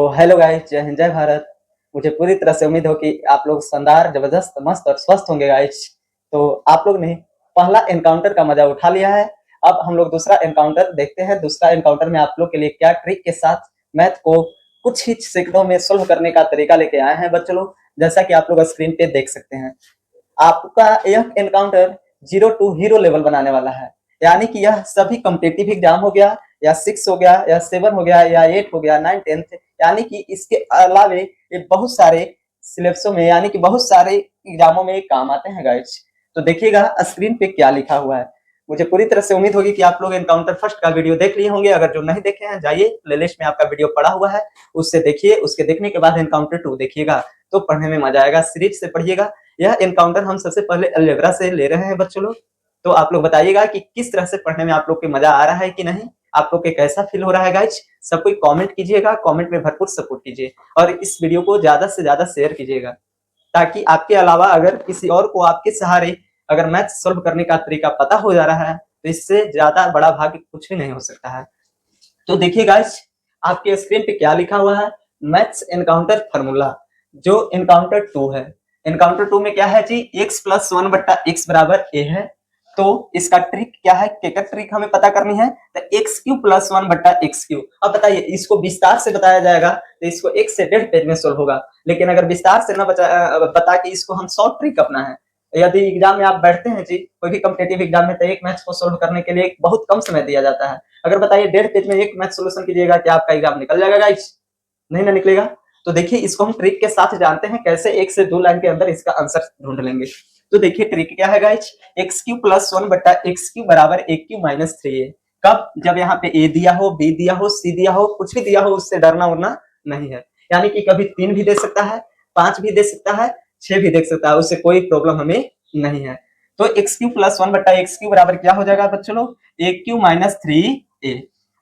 Hello guys, जय हिंद जय भारत। मुझे पूरी तरह से उम्मीद हो कि आप लोग शानदार, जबरदस्त, मस्त और स्वस्थ होंगे गाइस। तो आप लोग ने पहला एनकाउंटर का मजा उठा लिया है। अब हम लोग दूसरा एनकाउंटर देखते हैं। दूसरा एनकाउंटर में आप लोग के लिए क्या ट्रिक के साथ मैथ को कुछ ही सेकंडों में सोल्व करने का तरीका लेके आए हैं बच्चों लोग। जैसा कि आप लोग स्क्रीन पे देख सकते हैं, आपका यह एनकाउंटर 0 टू हीरो लेवल बनाने वाला है। यानी कि यह सभी कॉम्पिटिटिव एग्जाम हो गया, या 6 हो गया, या 7 हो गया, या 8 हो गया, 9 10th, यानी कि इसके अलावे ये बहुत सारे सिलेबसों में, यानी कि बहुत सारे एग्जामों में काम आते हैं गाइस। तो देखिएगा स्क्रीन पे क्या लिखा हुआ है। मुझे पूरी तरह से उम्मीद होगी कि आप लोग एनकाउंटर फर्स्ट का वीडियो देख लिए होंगे। अगर जो नहीं देखे हैं, जाइए प्लेलिस्ट में आपका वीडियो पड़ा हुआ है, उससे देखिए। उसके देखने के बाद एनकाउंटर 2 देखिएगा, तो पढ़ने में मजा आएगा। सीरीज से पढ़िएगा। यह एनकाउंटर हम सबसे पहले अलजेब्रा से ले रहे हैं बच्चों लोग। तो आप लोग बताइएगा कि किस तरह से पढ़ने में आप लोग को मजा आ रहा है कि नहीं, आप लोग के कैसा फील हो रहा है गाइज। सब कोई कमेंट कीजिएगा, कमेंट में भरपूर सपोर्ट कीजिए और इस वीडियो को ज्यादा से ज्यादा शेयर कीजिएगा, ताकि आपके अलावा अगर किसी और को आपके सहारे अगर मैथ सोल्व करने का तरीका पता हो जा रहा है, तो इससे ज्यादा बड़ा भाग्य कुछ भी नहीं हो सकता है। तो देखिए गाइज, आपके स्क्रीन पे क्या लिखा हुआ है, मैथ्स एनकाउंटर फार्मूला, जो एनकाउंटर 2 है। एनकाउंटर 2 में क्या है जी, x प्लस 1 बट्टा एक्स बराबर a है। तो इसका ट्रिक क्या है, क्या ट्रिक हमें पता करनी है, तो एक्स क्यू प्लस 1 बट्टा एक्स क्यू। अब बताइए, इसको विस्तार से बताया जाएगा तो इसको 1 से 1.5 पेज में सोल्व होगा। लेकिन अगर विस्तार से ना बता के इसको हम शॉर्ट ट्रिक अपना है, यदि एग्जाम में आप बैठते हैं जी, कोई भी कॉम्पिटिटिव एग्जाम में, तो एक मैथ्स को सोल्व करने के लिए बहुत कम समय दिया जाता है। अगर बताइए 1.5 पेज में एक मैथ सोल्यूशन कीजिएगा, क्या आपका एग्जाम निकल जाएगा गाइस? नहीं ना निकलेगा। तो देखिए, इसको हम ट्रिक के साथ जानते हैं कैसे 1 से 2 लाइन के अंदर इसका आंसर ढूंढ लेंगे। तो देखिए ट्रिक क्या है गाइस, एक्स क्यू प्लस 1 बट्टा एक्स क्यू बराबर ए क्यू माइनस 3a। कब? जब यहाँ पे a दिया हो, b दिया हो, c दिया हो, कुछ भी दिया हो, उससे डरना उड़ना नहीं है। यानी कि कभी 3 भी दे सकता है, 5 भी दे सकता है, 6 भी दे सकता है, उससे कोई प्रॉब्लम हमें नहीं है। तो एक्स क्यू प्लस 1 बट्टा एक्स क्यू बराबर क्या हो जाएगा बच्चों लोग, ए क्यू माइनस 3a।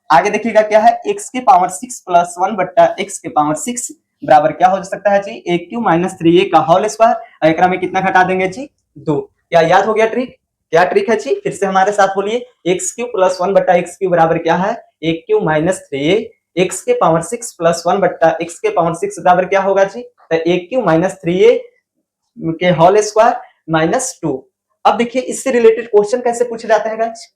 आगे देखिएगा क्या है, x के पावर 6 प्लस 1 बट्टा x के पावर 6 बराबर क्या हो सकता है जी, ए क्यू माइनस 3a का होल स्क्वायर। एकरा में कितना घटा देंगे जी, 2। क्या याद हो गया ट्रिक? क्या ट्रिक है जी, फिर से हमारे साथ बोलिए। एक्स क्यू प्लस 1 बट्टा एक्स क्यू बराबर क्या है, ए क्यू माइनस 3a। एक्स के पावर 6 प्लस 1 बट्टा एक्स के पावर 6 बराबर क्या होगा जी, तो ए क्यू माइनस 3a के होल स्क्वायर माइनस 2। अब देखिए, इससे रिलेटेड क्वेश्चन कैसे पूछे जाते हैं गाइस।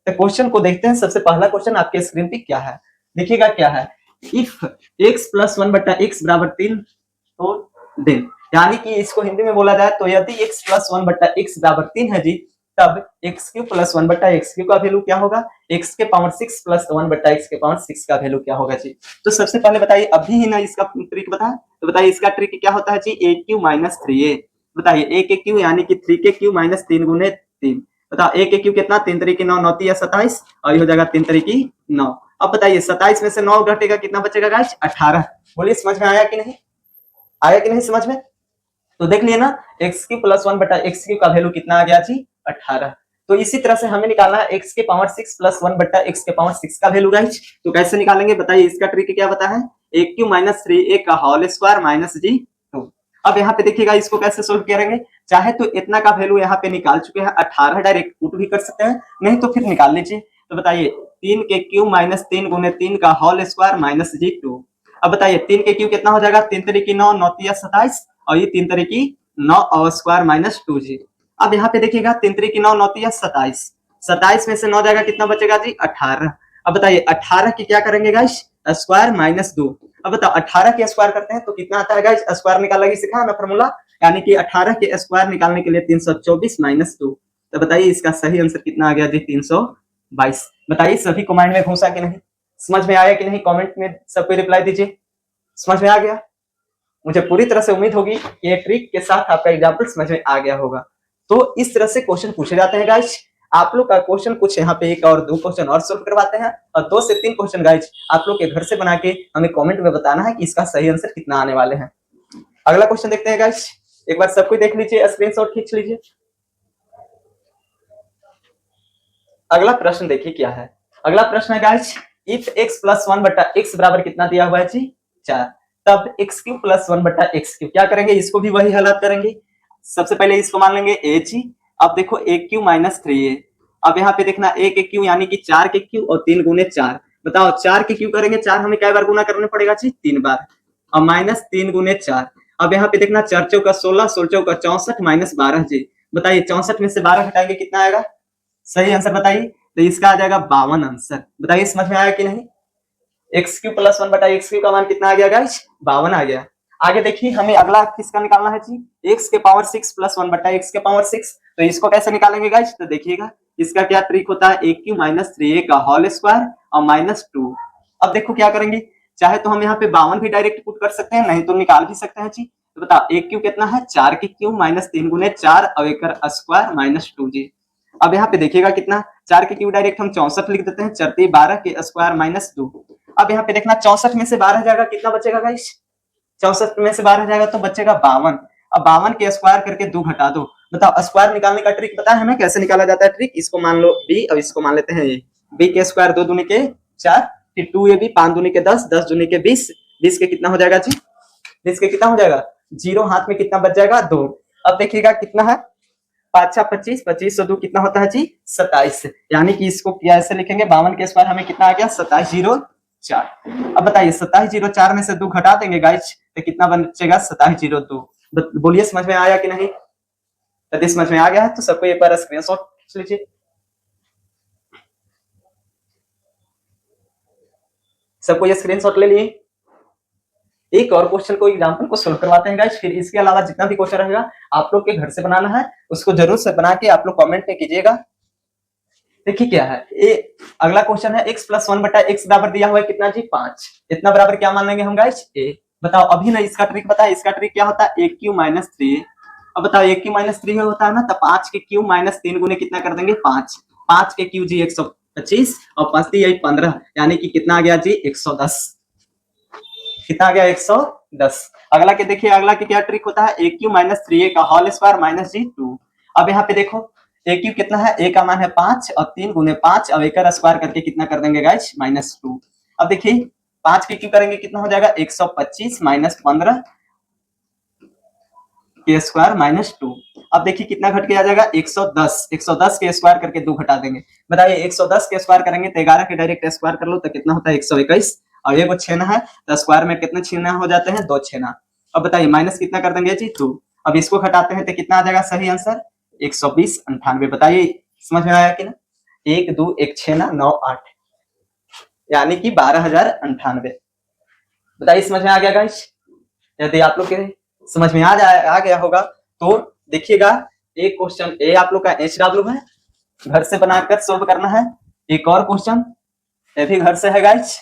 तो क्वेश्चन को देखते हैं। सबसे पहला क्वेश्चन आपके स्क्रीन पे क्या है, देखिएगा क्या है, इफ x प्लस 1 बट्टा एक्स बराबर 3, तो देन, यानी कि इसको हिंदी में बोला जाए तो यदि x प्लस 1 बट्टा एक्स बराबर 3 है जी, तब एक्स क्यू प्लस 1 बट्टा एक्स क्यू का वैल्यू क्या होगा, एक्स के पावर 6 प्लस 1 बट्टा एक्स के पावर 6 का वैल्यू क्या होगा जी। तो सबसे पहले बताइए, अभी ही ना इसका ट्रिक बताएं, तो बताइए इसका ट्रिक क्या होता है जी, ए क्यू माइनस 3a। बताइए ए के क्यू यानी कि 3 के क्यू माइनस 3 गुने 3। बताओ ए के क्यू कितना, 3 तरीके 9, 9 या 27, और ये हो जाएगा 3 तरीके 9। अब बताइए 27 में से 9 घटेगा, कितना बचेगा गाइस, 18। बोलिए समझ में आया कि नहीं, आया कि नहीं समझ में? तो देख लिए ना, एक्स क्यू प्लस 1 बटा एक्स क्यू का वैल्यू कितना आ गया जी, 18। तो इसी तरह से हमें निकालना है एक्स के पावर 6 प्लस 1 बटा एक्स के पावर 6 का वैल्यू गाइस। तो कैसे निकालेंगे बताइए, इसका ट्रिक क्या बता है, ए क्यू माइनस 3a का होल स्क्वायर माइनस जी 2। अब यहाँ पे देखिएगा इसको कैसे सोल्व करेंगे। चाहे तो इतना का वैल्यू यहाँ पे निकाल चुके हैं, 18 डायरेक्ट पुट भी कर सकते हैं, नहीं तो फिर निकाल लीजिए। तो बताइए 3 के क्यू माइनस 3 गुने 3 का होल स्क्वायर माइनस जी 2। अब बताइए 3 के क्यू कितना हो जाएगा, 3 तरीके 9, 9 या 27, और ये 3 तरीके 9 और स्क्वायर माइनस 2g। अब यहाँ पे देखिएगा 3 तरीके 9, 9 या 27, 27 में से 9 जाएगा, कितना बचेगा जी, 18। अब बताइए 18 की क्या करेंगे गाइस, स्क्वायर माइनस 2। अब बताओ 18 के स्क्वायर करते हैं तो कितना आता है गाइस, स्क्वायर निकालना ही सिखा ना फॉर्मूला, यानी कि 18 के स्क्वायर निकालने के लिए 324 माइनस 2। तो बताइए इसका सही आंसर कितना आ गया जी, 322। बताइए सभी को माइंड में घुसा कि नहीं, समझ में आया कि नहीं, कमेंट में सबको रिप्लाई दीजिए। समझ में आ गया? मुझे पूरी तरह से उम्मीद होगी कि ये ट्रिक के साथ आपका एग्जाम्पल समझ में आ गया होगा। तो इस तरह से क्वेश्चन पूछे जाते हैं गाइस। आप लोग का क्वेश्चन कुछ यहाँ पे 1 और 2 क्वेश्चन और सोल्व करवाते हैं, और 2 से 3 क्वेश्चन गाइस आप लोग के घर से बना के हमें कमेंट में बताना है कि इसका सही आंसर कितना आने वाले हैं। अगला क्वेश्चन देखते हैं गाइस, एक बार सबको देख लीजिए, स्क्रीनशॉट खींच लीजिए। अगला प्रश्न देखिए क्या है। अगला प्रश्न है गाइस, इफ x प्लस 1 बटा एक्स बराबर कितना दिया हुआ है जी, 4, तब एक्स क्यू प्लस 1 बटा एक्स क्यू क्या करेंगे, इसको भी वही हालत करेंगे। सबसे पहले इसको मान लेंगे ए जी। अब देखो ए क्यू माइनस 3a। अब यहाँ पे देखना ए के क्यू यानी कि 4 के क्यू और 3 गुने 4। बताओ 4 के क्यू करेंगे, 4 हमें कई बार गुना करना पड़ेगा जी, 3 बार। और माइनस 3 × 4। अब यहाँ पे देखना 4 चौका 16, 16 चौका 64 माइनस 12 जी। बताइए 64 में से 12 घटाएंगे कितना आएगा? सही आंसर बताइए। तो इसका आ जाएगा 52 आंसर। बताइए समझ में आया कि नहीं? x³ + 1 बटा x³ का मान कितना आ गया गाइस? 52 आ गया। आगे देखिए हमें अगला किसका निकालना है जी? x⁻6 + 1 बटा x⁻6। तो इसको कैसे निकालेंगे गाइस? तो देखिएगा इसका क्या ट्रिक होता है, a³ - 3a का होल स्क्वायर और -2। अब देखो क्या करेंगे, चाहे तो हम यहाँ पे 52 भी डायरेक्ट पुट कर सकते हैं, नहीं तो निकाल भी सकते हैं जी। तो बताओ a³ कितना है? 4 की क्यूब माइनस 3 × 4 और एकर स्क्वायर -2 जी। अब यहाँ पे देखिएगा कितना, 4 की क्यूब डायरेक्ट हम 64 लिख देते हैं, 4 12 के स्क्वायर -2। अब यहाँ पे देखना 64 में से 12 जाएगा, कितना बचेगा गाइस? 64 में से 12 जाएगा तो बचेगा 52। अब 52 के स्क्वायर करके 2 घटा दो। बताओ स्क्वायर निकालने का ट्रिक पता है हमें कैसे निकाला जाता है? ट्रिक इसको मान लो b और इसको मान लेते हैं a। b के स्क्वायर 2 दूनी के 4, फिर 2ab 5 दूनी के 10, 10 दूनी के 20, 20 के कितना हो जाएगा जी? 20 के कितना हो जाएगा? 0 हाथ में कितना बच जाएगा? 2। अब देखिएगा कितना है, 5 × 25, 25 से 2 कितना होता है जी? 27। यानी कि इसको कैसे लिखेंगे? 52 के स्क्वायर हमें कितना आ गया? 2704। अब बताइए 2704 में से 2 घटा देंगे गाइस तो कितना बचेगा? 2702। बोलिए समझ में आया कि नहीं? यदि समझ में आ गया है तो सबको एक बार स्क्रीनशॉट लीजिए। सबको ये स्क्रीनशॉट ले लिए। एक और क्वेश्चन को एग्जांपल को सोल्व करवाते हैं गाइस, फिर इसके अलावा जितना भी क्वेश्चन रहेगा आप लोग के घर से बनाना है, उसको जरूर से बना के आप लोग कमेंट में कीजिएगा। देखिए क्या है, ये अगला क्वेश्चन है x + 1 बटा x बराबर दिया हुआ है कितना जी? 5। इतना बराबर क्या मान लेंगे हम गाइस? a। बताओ अभी ना इसका ट्रिक बताए, इसका ट्रिक क्या होता है? a³ - 3a। अब बताओ a³ - 3 होता है ना, तो 5 के क्यूब माइनस 3 गुने कितना कर देंगे? 5। 5 के क्यूब जी 125 और 5 × 3 = 15, यानी कि कितना आ गया जी? 110। कितना आ गया? 110। अगला के देखिए, अगला के क्या ट्रिक होता है? a³ - 3a का होल स्क्वायर माइनस जी 2। अब यहाँ पे देखो a³ कितना है? a का मान है 5 और 3 × 5 और एकर स्क्वायर करके कितना कर देंगे गाइस? -2। अब देखिए 5 के क्यूब करेंगे कितना हो जाएगा? 125 - 15 के स्क्वायर -2। अब देखिए कितना घट के आ जाएगा? 110। 110 के स्क्वायर करके 2 घटा देंगे। बताइए 110 के स्क्वायर करेंगे तो 11 के डायरेक्ट स्क्वायर कर लो तो कितना होता है? 121। और ये वो छेना है तो स्क्वायर में कितने छेना हो जाते हैं? 2 छेना। अब बताइए माइनस कितना कर देंगे जी? 2। अब इसको घटाते हैं तो कितना आ जाएगा सही आंसर? 120 98। बताइए समझ में आया कि ना? 1 2 1 छेना 9 8, यानी कि 12098। बताइए समझ में आ गया गाइस? यदि आप लोग के समझ में आ गया होगा तो देखिएगा एक क्वेश्चन ए आप लोग का HW है, घर से बनाकर सोल्व करना है। एक और क्वेश्चन ये भी घर से है गाइस,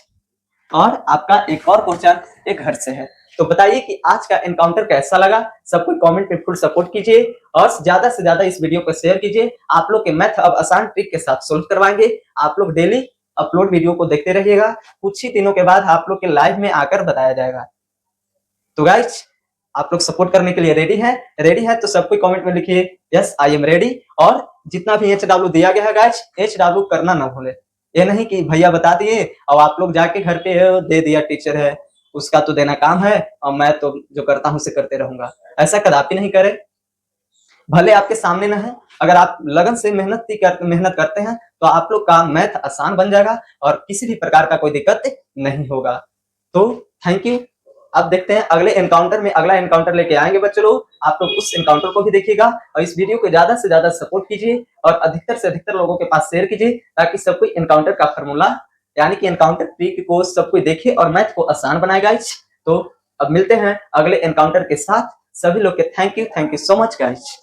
और आपका एक और क्वेश्चन एक घर से है। तो बताइए कि आज का एनकाउंटर कैसा लगा? सब कोई कमेंट में फुल सपोर्ट कीजिए और ज्यादा से ज्यादा इस वीडियो को शेयर कीजिए। आप लोग के मैथ अब आसान ट्रिक के साथ सोल्व करवाएंगे। आप लोग डेली अपलोड वीडियो को देखते रहिएगा, कुछ ही दिनों के बाद आप लोग के लाइव में आकर बताया जाएगा। तो गाइस आप लोग सपोर्ट करने के लिए रेडी है तो सब कोई कमेंट में लिखिए यस आई एम रेडी। और जितना भी HW दिया गया है गाइस, HW करना ना भूले। ये नहीं कि भैया बता दिए और आप लोग जाके घर पे दे दिया, टीचर है उसका तो देना काम है और मैं तो जो करता हूँ उसे करते रहूंगा। ऐसा कदापि नहीं करे। भले आपके सामने ना है, अगर आप लगन से मेहनत करते हैं तो आप लोग का मैथ आसान बन जाएगा और किसी भी प्रकार का कोई दिक्कत नहीं होगा। तो थैंक यू। अब देखते हैं अगले एनकाउंटर में, अगला एनकाउंटर लेके आएंगे बच्चों लोग। आप लोग उस एनकाउंटर को भी देखिएगा और इस वीडियो को ज्यादा से ज्यादा सपोर्ट कीजिए और अधिकतर से अधिकतर लोगों के पास शेयर कीजिए, ताकि सब कोई एनकाउंटर का फार्मूला यानी कि एनकाउंटर ट्रिक को सब कोई देखे और मैथ को आसान बनाए गाइस। तो अब मिलते हैं अगले एनकाउंटर के साथ। सभी लोग के thank you so much guys.